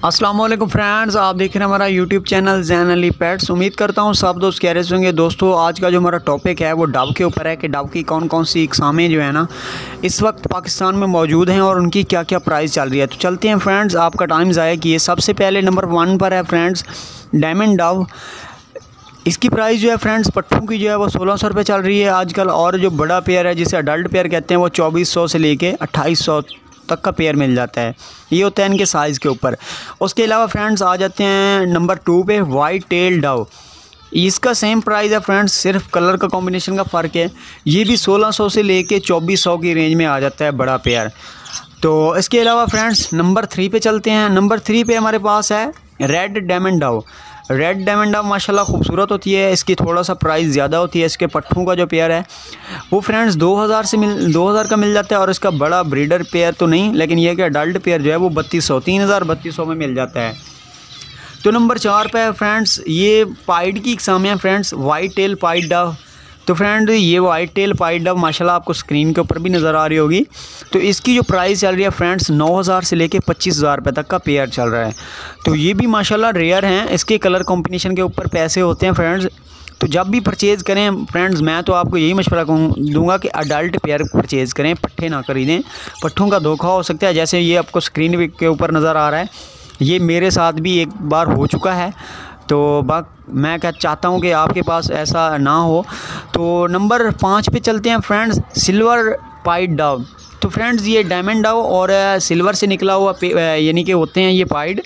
अस्सलाम वालेकुम फ्रेंड्स, आप देख रहे हैं हमारा यूट्यूब चैनल ज़ैन अली पेट्स। उम्मीद करता हूँ सब दोस्त कह रहे होंगे। दोस्तों आज का जो हमारा टॉपिक है वो डव के ऊपर है कि डव की कौन कौन सी इकसामें जो है ना इस वक्त पाकिस्तान में मौजूद हैं और उनकी क्या क्या प्राइस चल रही है। तो चलते हैं फ्रेंड्स, आपका टाइम ज़ाया किए। सबसे पहले नंबर 1 पर है फ्रेंड्स डायमंड डव। इसकी प्राइस जो है फ्रेंड्स पट्ठों की जो है वो 1600 रुपये चल रही है आजकल। और जो बड़ा पेयर है जिसे अडल्ट पेयर कहते हैं वो 2400 से लेके 2800 तक का पेयर मिल जाता है। ये होता है इनके साइज़ के ऊपर। उसके अलावा फ्रेंड्स आ जाते हैं नंबर 2 पे वाइट टेल डव। इसका सेम प्राइस है फ्रेंड्स, सिर्फ कलर का कॉम्बिनेशन का फ़र्क है। ये भी 1600 से लेके 2400 की रेंज में आ जाता है बड़ा पेयर। तो इसके अलावा फ्रेंड्स नंबर 3 पे चलते हैं। नंबर 3 पे हमारे पास है red diamond Dove. Red diamond Dove माशाल्लाह खूबसूरत होती है। इसकी थोड़ा सा प्राइस ज़्यादा होती है। इसके पट्ठों का जो पेयर है वो फ्रेंड्स 2000 का मिल जाता है। और इसका बड़ा ब्रीडर पेयर तो नहीं, लेकिन यह कि अडल्ट पेयर जो है वो 3200 में मिल जाता है। तो नंबर 4 पे है फ्रेंड्स ये पाइड की इकसाम है friends, white tail pied dove. तो फ्रेंड ये वाइट टेल पाइड डव माशाल्लाह आपको स्क्रीन के ऊपर भी नज़र आ रही होगी। तो इसकी जो प्राइस चल रही है फ्रेंड्स 9000 से लेके 25000 रुपये तक का पेयर चल रहा है। तो ये भी माशाल्लाह रेयर हैं। इसके कलर कॉम्बिनेशन के ऊपर पैसे होते हैं फ्रेंड्स। तो जब भी परचेज़ करें फ्रेंड्स, मैं तो आपको यही मशवरा दूंगा कि अडल्ट पेयर परचेज़ करें, पट्ठे ना खरीदें। पट्ठों का धोखा हो सकता है। जैसे ये आपको स्क्रीन के ऊपर नज़र आ रहा है, ये मेरे साथ भी एक बार हो चुका है। तो मैं क्या चाहता हूँ कि आपके पास ऐसा ना हो। तो नंबर 5 पे चलते हैं फ्रेंड्स सिल्वर पाइड डव। तो फ्रेंड्स ये डायमंड डव और सिल्वर से निकला हुआ यानी कि होते हैं ये पाइड।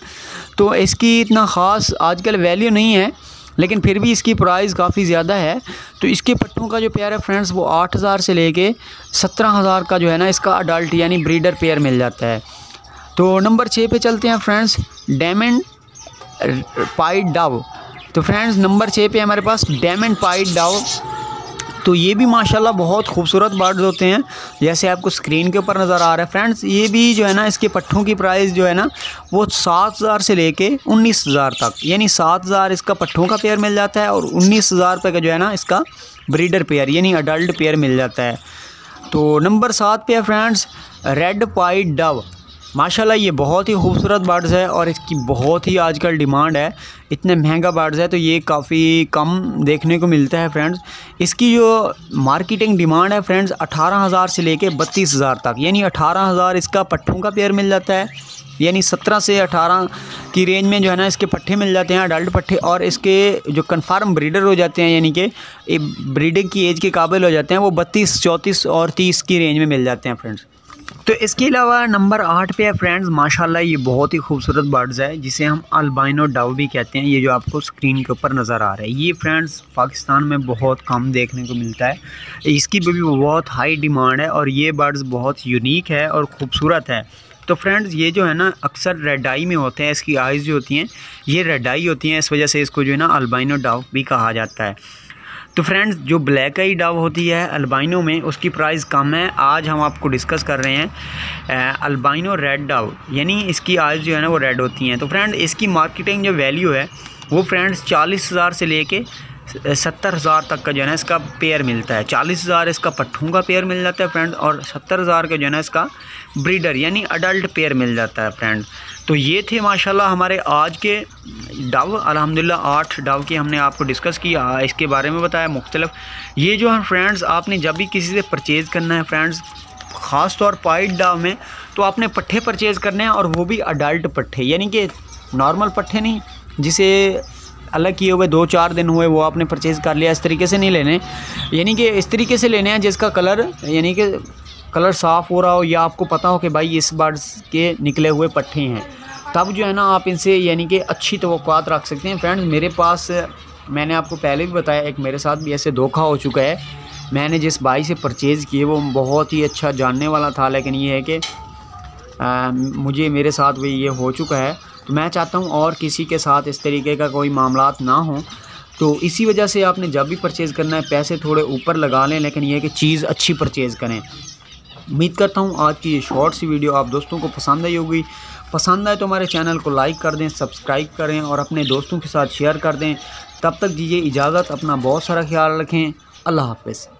तो इसकी इतना ख़ास आजकल वैल्यू नहीं है, लेकिन फिर भी इसकी प्राइस काफ़ी ज़्यादा है। तो इसके पट्टों का जो पेयर है फ्रेंड्स वो 8000 से लेके 17000 का जो है ना इसका अडल्ट यानी ब्रीडर पेयर मिल जाता है। तो नंबर 6 पे चलते हैं फ्रेंड्स डायमंड पाइड डव। तो फ्रेंड्स नंबर 6 पे हमारे पास डायमंड पाइड डव। तो ये भी माशाल्लाह बहुत खूबसूरत बर्ड्स होते हैं, जैसे आपको स्क्रीन के ऊपर नज़र आ रहा है फ्रेंड्स। ये भी जो है ना इसके पट्ठों की प्राइस जो है ना वो 7000 से लेके 19000 तक, यानी 7000 इसका पट्ठों का पेयर मिल जाता है और 19000 रुपये का जो है ना इसका ब्रीडर पेयर यानी अडल्ट पेयर मिल जाता है। तो नंबर 7 पे है फ्रेंड्स रेड पाइड डव। माशाल्लाह ये बहुत ही खूबसूरत बर्ड्स है और इसकी बहुत ही आजकल डिमांड है। इतने महंगा बर्ड्स है तो ये काफ़ी कम देखने को मिलता है फ्रेंड्स। इसकी जो मार्केटिंग डिमांड है फ्रेंड्स 18000 से लेके 32000 तक, यानी 18000 इसका पट्ठों का पेयर मिल जाता है, यानी 17 से 18 की रेंज में जो है ना इसके पट्ठे मिल जाते हैं अडल्ट पट्ठे। और इसके जो कन्फर्म ब्रीडर हो जाते हैं यानी कि ब्रीडिंग की एज के काबिल हो जाते हैं वो 32, 34 और 30 की रेंज में मिल जाते हैं फ्रेंड्स। तो इसके अलावा नंबर 8 पे है फ्रेंड्स माशाल्लाह ये बहुत ही खूबसूरत बर्ड्स है जिसे हम अल्बाइनो डव भी कहते हैं। ये जो आपको स्क्रीन के ऊपर नज़र आ रहा है ये फ्रेंड्स पाकिस्तान में बहुत कम देखने को मिलता है। इसकी भी बहुत हाई डिमांड है और ये बर्ड्स बहुत यूनिक है और ख़ूबसूरत है। तो फ्रेंड्स ये जो है ना अक्सर रेड आई में होते हैं, इसकी आइज़ जो होती हैं ये रेड आई होती हैं, इस वजह से इसको जो है ना अल्बाइनो डव भी कहा जाता है। तो फ्रेंड्स जो ब्लैक आई डव होती है अल्बाइनो में उसकी प्राइस कम है। आज हम आपको डिस्कस कर रहे हैं अल्बाइनो रेड डव, यानी इसकी आइज़ जो है ना वो रेड होती हैं। तो फ्रेंड इसकी मार्केटिंग जो वैल्यू है वो फ्रेंड्स 40000 से लेके 70000 तक का जो है ना इसका पेयर मिलता है। 40000 इसका पट्ठों का पेयर मिल जाता है फ्रेंड और 70000 का जो है ना इसका ब्रीडर यानी अडल्ट पेयर मिल जाता है फ्रेंड। तो ये थे माशाल्लाह हमारे आज के डव। अल्हम्दुलिल्लाह 8 डव की हमने आपको डिस्कस किया, इसके बारे में बताया मुख्तलिफ। ये जो है फ्रेंड्स आपने जब भी किसी से परचेज़ करना है फ्रेंड्स ख़ास तौर पाइड डव में तो आपने पट्ठे परचेज़ करने हैं और वो भी अडल्ट पट्ठे, यानी कि नॉर्मल पट्ठे नहीं जिसे अलग किए हुए 2-4 दिन हुए वो आपने परचेज़ कर लिया, इस तरीके से नहीं लेने। यानी कि इस तरीके से लेने हैं जिसका कलर यानी कि कलर साफ़ हो रहा हो या आपको पता हो कि भाई इस बर्ड्स के निकले हुए पट्ठे हैं, तब जो है ना आप इनसे यानी कि अच्छी तवक्कुआत रख सकते हैं फ्रेंड्स। मेरे पास मैंने आपको पहले भी बताया एक मेरे साथ भी ऐसे धोखा हो चुका है। मैंने जिस भाई से परचेज़ किए वो बहुत ही अच्छा जानने वाला था, लेकिन ये है कि मुझे मेरे साथ भी ये हो चुका है। तो मैं चाहता हूँ और किसी के साथ इस तरीके का कोई मामलात ना हो। तो इसी वजह से आपने जब भी परचेज़ करना है पैसे थोड़े ऊपर लगा लें, लेकिन यह कि चीज़ अच्छी परचेज़ करें। उम्मीद करता हूँ आज की ये शॉर्ट सी वीडियो आप दोस्तों को पसंद आई होगी। पसंद आए तो हमारे चैनल को लाइक कर दें, सब्सक्राइब करें और अपने दोस्तों के साथ शेयर कर दें। तब तक दीजिए इजाज़त, अपना बहुत सारा ख्याल रखें। अल्लाह हाफ़िज़।